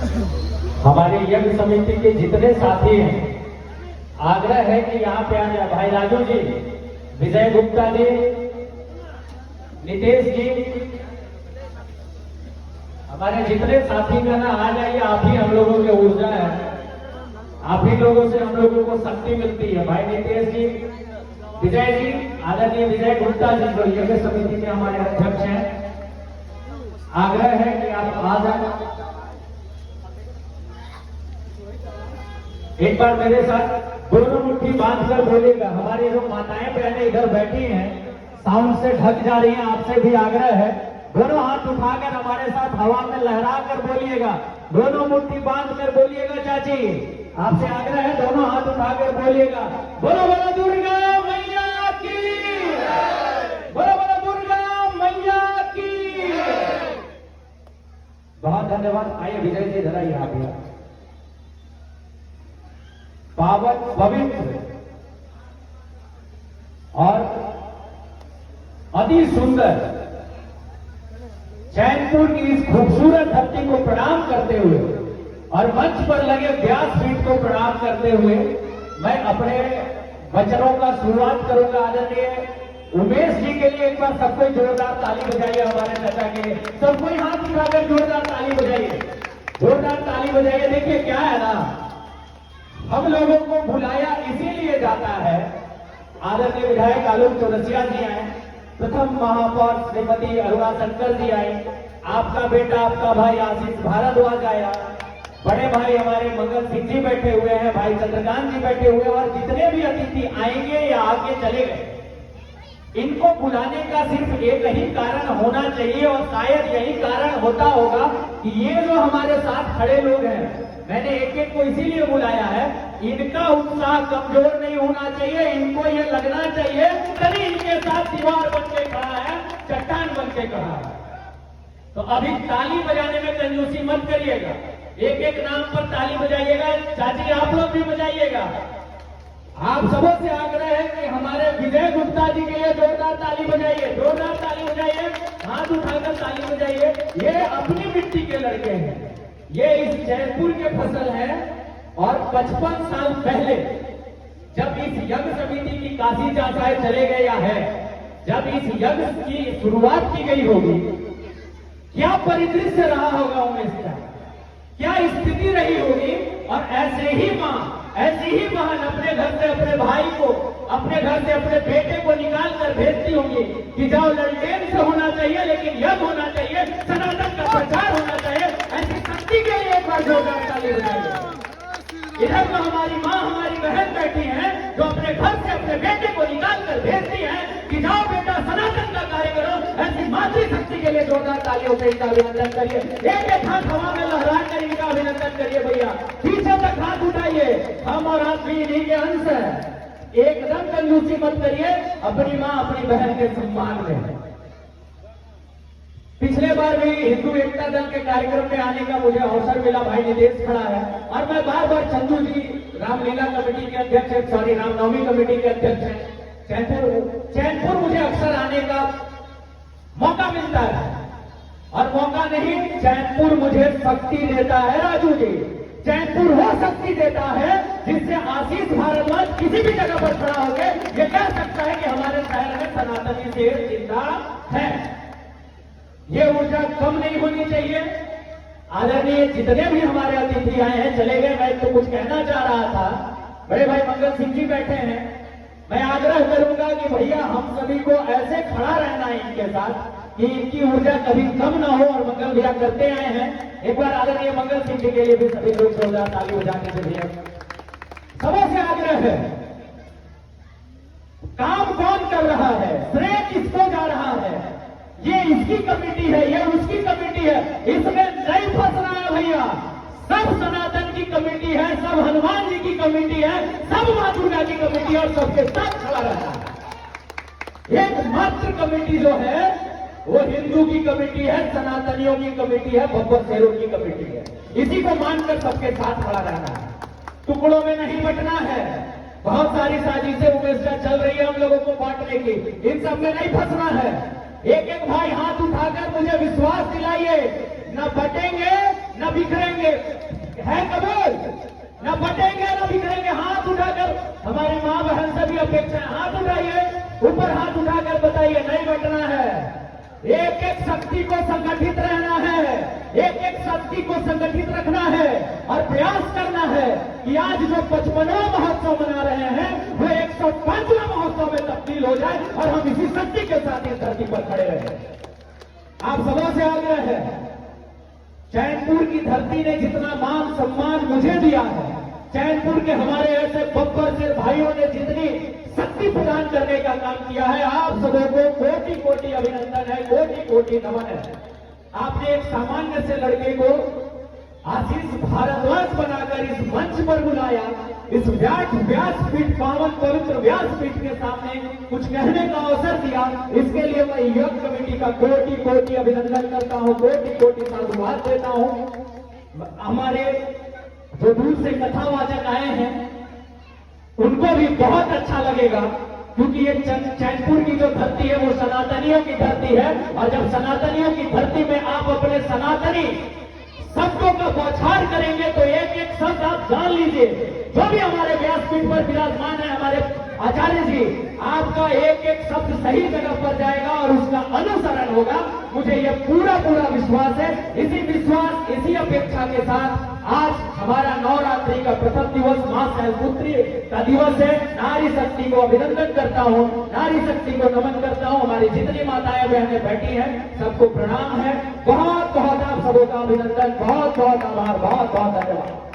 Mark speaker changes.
Speaker 1: हमारे यज्ञ समिति के जितने साथी हैं, आग्रह है कि यहाँ पे आ जाए। भाई राजू जी, विजय गुप्ता जी, नितेश जी, हमारे जितने साथी का ना आ जाइए। आप ही हम लोगों की ऊर्जा है, आप ही लोगों से हम लोगों को शक्ति मिलती है। भाई नितेश जी, विजय जी, आदरणीय विजय गुप्ता जी जो यज्ञ समिति के हमारे अध्यक्ष हैं, आग्रह है कि आप आ जाए। एक बार मेरे साथ दोनों मुट्ठी बांधकर बोलेगा। हमारी जो माताएं बहनें इधर बैठी हैं, साउंड से ढक जा रही हैं, आपसे भी आग्रह है, दोनों हाथ उठाकर हमारे साथ हवा में लहरा कर बोलिएगा। दोनों मुट्ठी बांध कर बोलिएगा। चाची, आपसे आग्रह है, दोनों हाथ उठाकर बोलिएगा। बोलो बोलो दुर्गा मैया की, बोलो बोलो दुर्गा मैया की। बहुत धन्यवाद। आइए विजय जी, इधर आइए आप भी। पावन, पवित्र और अति सुंदर चैनपुर की इस खूबसूरत धरती को प्रणाम करते हुए और मंच पर लगे व्यासपीठ को प्रणाम करते हुए मैं अपने वचनों का शुरुआत करूंगा। आदरणीय उमेश जी के लिए एक बार सबको जोरदार ताली बजाइए। हमारे चाचा के लिए सबको हाथ उठाकर जोरदार ताली बजाइए, जोरदार ताली बजाइए। देखिए क्या है ना, हम लोगों को बुलाया इसीलिए जाता है। आदरणीय विधायक आलोक चौरसिया जी आए, प्रथम महापौर श्रीमती अरुणा शंकर जी आई, आपका बेटा आपका भाई आशीष भारद्वाज आया, बड़े भाई हमारे मंगल सिंह जी बैठे हुए हैं, भाई चंद्रकांत जी बैठे हुए हैं, और जितने भी अतिथि आएंगे या आगे चले गए, इनको बुलाने का सिर्फ एक ही कारण होना चाहिए, और शायद यही कारण होता होगा कि ये जो हमारे साथ खड़े लोग हैं, मैंने एक एक को इसीलिए बुलाया है, इनका उत्साह कमजोर नहीं होना चाहिए। इनको ये लगना चाहिए तभी इनके साथ दीवार बन के खड़ा है, चट्टान बन के खड़ा है। तो अभी ताली बजाने में कंजूसी मत करिएगा, एक एक नाम पर ताली बजाइएगा। चाची आप लोग भी बजाइएगा। आप सबों से आग्रह है कि हमारे विजय गुप्ता जी के लिए जोरदार ताली बजाइए, जोरदार ताली बजाइए, हाथ उठाकर ताली बजाइए। ये अपनी मिट्टी के लड़के हैं, ये इस जयपुर के फसल हैं, और 55 साल पहले जब इस यज्ञ समिति की काशी चाचाए चले गए या है, जब इस यज्ञ की शुरुआत की गई होगी, क्या परिदृश्य रहा होगा उमेश का, क्या स्थिति रही होगी। और ऐसे ही मां, ऐसी ही बहन अपने घर से अपने भाई को, अपने घर से अपने बेटे को निकाल कर भेजती होंगी कि जाओ, ललटेन से होना चाहिए लेकिन यज्ञ होना चाहिए, सनातन का प्रचार होना चाहिए। ऐसी शक्ति के लिए एक बार जोरदार ताली बजाइए। इधर तो हमारी माँ, हमारी बहन बैठी हैं जो अपने घर से अपने बेटे को निकाल कर भेजती हैं कि जाओ बेटा सनातन का कार्य करो। ऐसी मातृशक्ति के लिए जोरदार तालियों से इनका अभिनंदन करिए। एक एक हाथ हवा में लहरा कर इनका अभिनंदन करिए भैया। पीछे तक हाथ उठाइए, हम और आप भी इन्हीं के अंश है। एकदम कंजूसी मत करिए, अपनी माँ अपनी बहन के सम्मान में। पिछले बार भी हिंदू एकता दल के कार्यक्रम में आने का मुझे अवसर मिला, भाई नितेश खड़ा है, और मैं बार बार चंदू जी रामलीला कमेटी के अध्यक्ष है, सॉरी रामनवमी कमेटी के अध्यक्ष है, चैनपुर मुझे अक्सर आने का मौका मिलता है, और मौका नहीं, चैनपुर मुझे शक्ति देता है। राजू जी, चैनपुर वो शक्ति देता है जिससे आशीष भारद्वाज किसी भी जगह पर खड़ा होकर ये कह सकता है कि हमारे शहर में सनातनी शेर जिंदा है। ये ऊर्जा कम नहीं होनी चाहिए। आदरणीय जितने भी हमारे अतिथि आए हैं, चले गए, मैं तो कुछ कहना चाह रहा था। बड़े भाई मंगल सिंह जी बैठे हैं, मैं आग्रह करूंगा कि भैया हम सभी को ऐसे खड़ा रहना है इनके साथ कि इनकी ऊर्जा कभी कम ना हो, और मंगल भैया करते आए हैं। एक बार आदरणीय मंगल सिंह जी के लिए भी सभी लोग जोरदार ताली बजाने के लिए सबों से आग्रह है। काम कौन कर रहा है, श्रेय किसको जा रहा है, ये इसकी कमेटी है, ये उसकी कमेटी है, इसमें नहीं फंसना है भैया। सब सनातन की कमेटी है, सब हनुमान जी की कमेटी है, सब मां दुर्गा की कमेटी है, और सबके साथ खड़ा रहना है। एकमात्र कमेटी जो है वो हिंदू की कमेटी है, सनातनियों की कमेटी है, बब्बर शेरों की कमेटी है। इसी को मानकर सबके साथ खड़ा रहना है, टुकड़ों में नहीं बंटना है। बहुत सारी साजिशें उमेश चल रही है हम लोगों को बांटने की, इन सब में नहीं फंसना है। एक एक भाई हाथ उठाकर मुझे विश्वास दिलाइए, न बटेंगे न बिखरेंगे, है कबूल, न बटेंगे न बिखरेंगे। हाथ उठाकर, हमारी मां बहन से भी अपेक्षा है, हाथ उठाइए, ऊपर हाथ उठाकर बताइए नहीं बटना है। एक एक शक्ति को संगठित रहना है, एक एक शक्ति को संगठित रखना है और प्रयास करना है कि आज जो 55वां महोत्सव मना रहे हैं वो 105वां महोत्सव में तब्दील हो जाए और हम इसी शक्ति के साथ इस धरती पर खड़े रहे। आप सबों से आग्रह है, चैनपुर की धरती ने जितना मान सम्मान मुझे दिया है, चैनपुर के हमारे ऐसे बब्बर से भाइयों ने जितनी शक्ति प्रदान करने का काम किया है, आप सबों को कोटि कोटि अभिनंदन है, कोटि कोटि नमन है। आपने एक सामान्य से लड़के को आशीष भारद्वाज बनाकर इस मंच पर बुलाया, इस व्यासपीठ, पावन पवित्र व्यासपीठ के सामने कुछ कहने का अवसर दिया। इसके लिए मैं योग कमेटी का कोटि कोटि अभिनंदन करता हूं, कोटि कोटि साधुवाद देता हूं। हमारे जो दूर से कथावाचक आए हैं उनको भी बहुत अच्छा लगेगा, क्योंकि ये चैनपुर की जो धरती है वो सनातनियों की धरती है, और जब सनातनियों की धरती में आप अपने सनातनी शब्दों का बौछार करेंगे तो एक एक शब्द आप जान लीजिए। जो भी हमारे व्यासपीठ पर विराजमान है हमारे आचार्य जी, आपका एक एक शब्द सही जगह पर जाएगा और उसका अनुसरण होगा। मुझे यह पूरा विश्वास है। इसी विश्वास, इसी अपेक्षा के साथ आज हमारा नवरात्रि का प्रथम दिवस मां शैलपुत्री का दिवस है। नारी शक्ति को अभिनंदन करता हूं, नारी शक्ति को नमन करता हूं। हमारी जितनी माताएं बहनें बैठी हैं सबको प्रणाम है। बहुत बहुत आप सबों का अभिनंदन, बहुत बहुत आभार, बहुत बहुत धन्यवाद।